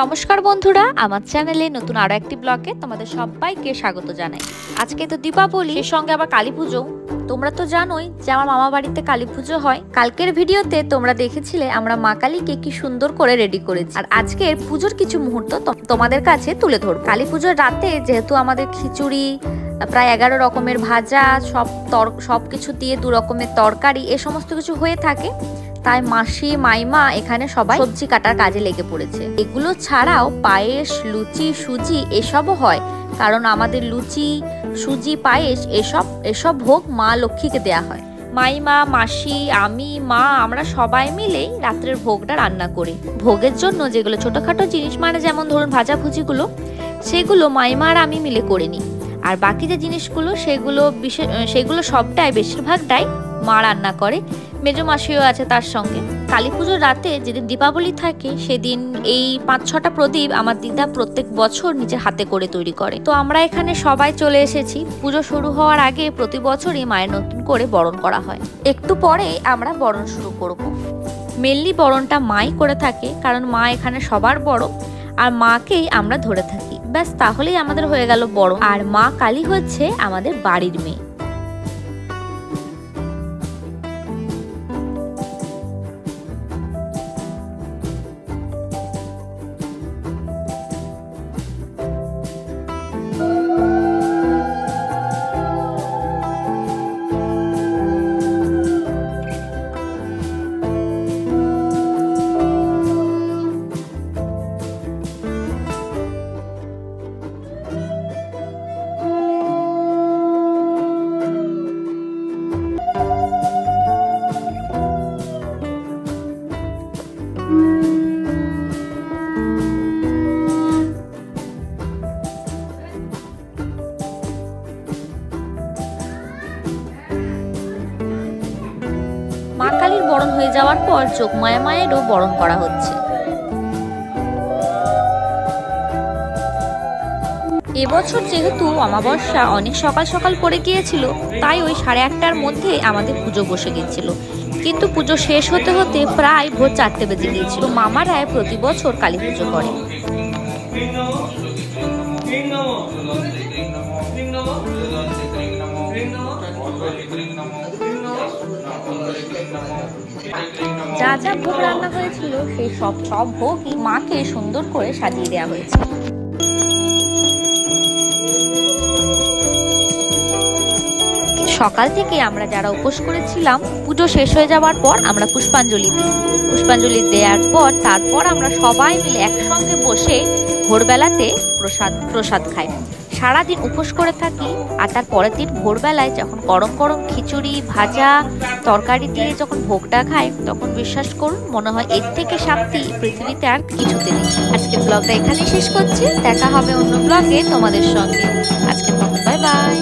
নমস্কার বন্ধুরা, আমার চ্যানেলে নতুন আরো একটি ব্লগে তোমাদের সবাইকে স্বাগত জানাই। আজকে তো দীপাবলি, এর সঙ্গে আবার কালী পুজো। তোমরা তো জানোই যে আমার মামা বাড়িতে কালী পুজো হয়। কালকের ভিডিওতে তোমরা দেখেছিলে আমরা মা কালীকে কি সুন্দর করে রেডি করেছি, আর আজকের পুজোর কিছু মুহূর্ত তোমাদের কাছে তুলে ধরব। কালী পুজোর রাতে যেহেতু আমাদের খিচুড়ি, প্রায় 11 রকমের ভাজা, সবকিছু দিয়ে 2 রকমের তরকারি, এ সমস্ত কিছু হয়ে থাকে, তাই মাসি মাইমা এখানে সবাই সবজি কাটার কাজে লেগে পড়েছে। এগুলো ছাড়াও পায়েস, লুচি, সুজি এসবও হয়, কারণ আমাদের লুচি, সুজি, পায়েস এসব ভোগ মা লক্ষ্মীকে দেয়া হয়। মাইমা, মাসি, আমি, মা, আমরা সবাই মিলেই রাত্রের ভোগটা রান্না করি। ভোগের জন্য যেগুলো ছোটখাটো জিনিস, মানে যেমন ধরুন ভাজাভুজিগুলো, সেগুলো মাইমা আর আমি মিলে করে নিই। আর বাকি যে জিনিসগুলো সেগুলো সবটাই, বেশিরভাগটাই মা রান্না করে। মেজো মাসিও আছে তার সঙ্গে। কালী পুজোর রাতে যেদিন দীপাবলি থাকে, সেদিন এই 5-6টা প্রদীপ আমার দিদা প্রত্যেক বছর নিজের হাতে করে তৈরি করে। তো আমরা এখানে সবাই চলে এসেছি। পুজো শুরু হওয়ার আগে প্রতি বছরই মায়ের নতুন করে বরণ করা হয়। একটু পরে আমরা বরণ শুরু করব। মেনলি বরণটা মাই করে থাকে, কারণ মা এখানে সবার বড়, আর মাকেই আমরা ধরে থাকি। ব্যাস, তাহলেই আমাদের হয়ে গেল বরণ। আর মা কালী হচ্ছে আমাদের বাড়ির মেয়ে। মা কালীর বরণ হয়ে যাওয়ার পর যোগমায়া মায়েরও বরণ করা হচ্ছে। এবছর যেহেতু অমাবস্যা অনেক সকাল সকাল পড়ে গিয়েছিল, তাই ওই 8:30টার মধ্যে আমাদের পুজো বসে গিয়েছিল। কিন্তু পুজো শেষ হতে হতে প্রায় ভোর 4টে বেজে গিয়েছিল। মামারা প্রতি বছর কালী পুজো করে। যা যা ভোগ রান্না হয়েছিল সেই সব ভোগই মাকে সুন্দর করে সাজিয়ে দেওয়া হয়েছে। সকাল থেকে আমরা যারা উপোস করেছিলাম, পুজো শেষ হয়ে যাওয়ার পর আমরা পুষ্পাঞ্জলি দিই। পুষ্পাঞ্জলি দেওয়ার পর তারপর আমরা সবাই মিলে একসঙ্গে বসে ভোরবেলাতে প্রসাদ খাই। সারাদিন উপোস করে থাকি, আর তার পরের দিন ভোরবেলায় যখন গরম গরম খিচুড়ি, ভাজা, তরকারি দিয়ে যখন ভোগটা খাই, তখন বিশ্বাস করুন মনে হয় এর থেকে শান্তি পৃথিবীতে আর কিছুতে নেই। আজকের ব্লগটা এখানেই শেষ করছি। দেখা হবে অন্য ব্লগে তোমাদের সঙ্গে। আজকের মতো বাই বাই।